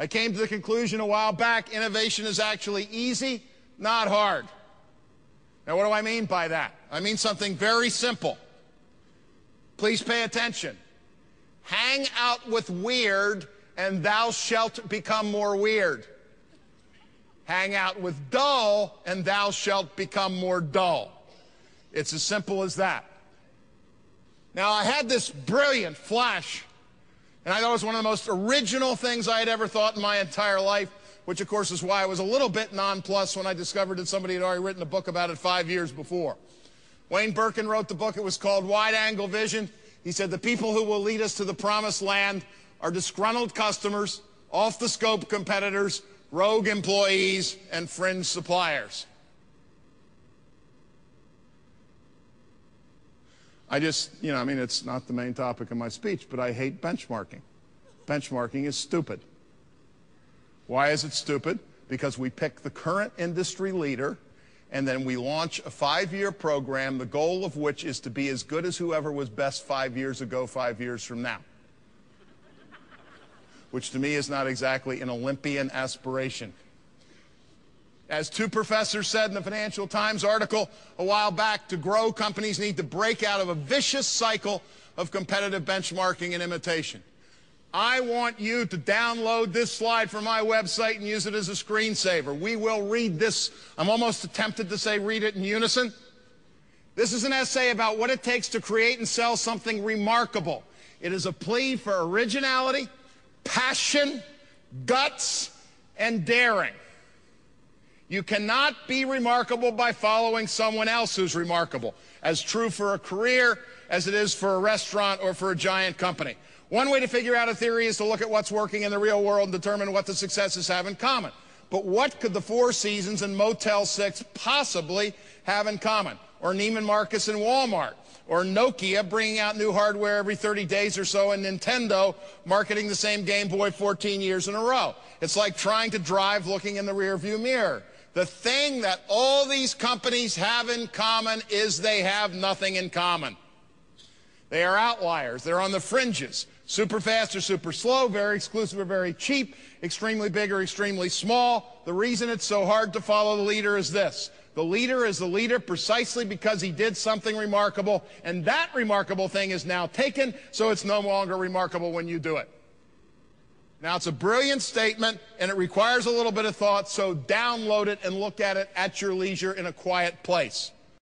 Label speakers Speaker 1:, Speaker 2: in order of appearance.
Speaker 1: I came to the conclusion a while back, innovation is actually easy, not hard. Now, what do I mean by that? I mean something very simple. Please pay attention. Hang out with weird, and thou shalt become more weird. Hang out with dull, and thou shalt become more dull. It's as simple as that. Now, I had this brilliant flash, and I thought it was one of the most original things I had ever thought in my entire life, which, of course, is why I was a little bit nonplussed when I discovered that somebody had already written a book about it 5 years before. Wayne Birkin wrote the book. It was called Wide Angle Vision. He said the people who will lead us to the promised land are disgruntled customers, off-the-scope competitors, rogue employees, and fringe suppliers. I mean, it's not the main topic of my speech, but I hate benchmarking. Benchmarking is stupid. Why is it stupid? Because we pick the current industry leader, and then we launch a 5-year program, the goal of which is to be as good as whoever was best 5 years ago, 5 years from now. Which to me is not exactly an Olympian aspiration. As two professors said in the Financial Times article a while back, to grow, companies need to break out of a vicious cycle of competitive benchmarking and imitation. I want you to download this slide from my website and use it as a screensaver. We will read this. I'm almost tempted to say read it in unison. This is an essay about what it takes to create and sell something remarkable. It is a plea for originality, passion, guts, and daring. You cannot be remarkable by following someone else who's remarkable, as true for a career as it is for a restaurant or for a giant company. One way to figure out a theory is to look at what's working in the real world and determine what the successes have in common. But what could the Four Seasons and Motel 6 possibly have in common? Or Neiman Marcus and Walmart? Or Nokia bringing out new hardware every 30 days or so, and Nintendo marketing the same Game Boy 14 years in a row? It's like trying to drive looking in the rearview mirror. The thing that all these companies have in common is they have nothing in common. They are outliers. They're on the fringes. Super fast or super slow, very exclusive or very cheap, extremely big or extremely small. The reason it's so hard to follow the leader is this. The leader is the leader precisely because he did something remarkable, and that remarkable thing is now taken, so it's no longer remarkable when you do it. Now, it's a brilliant statement, and it requires a little bit of thought, so download it and look at it at your leisure in a quiet place.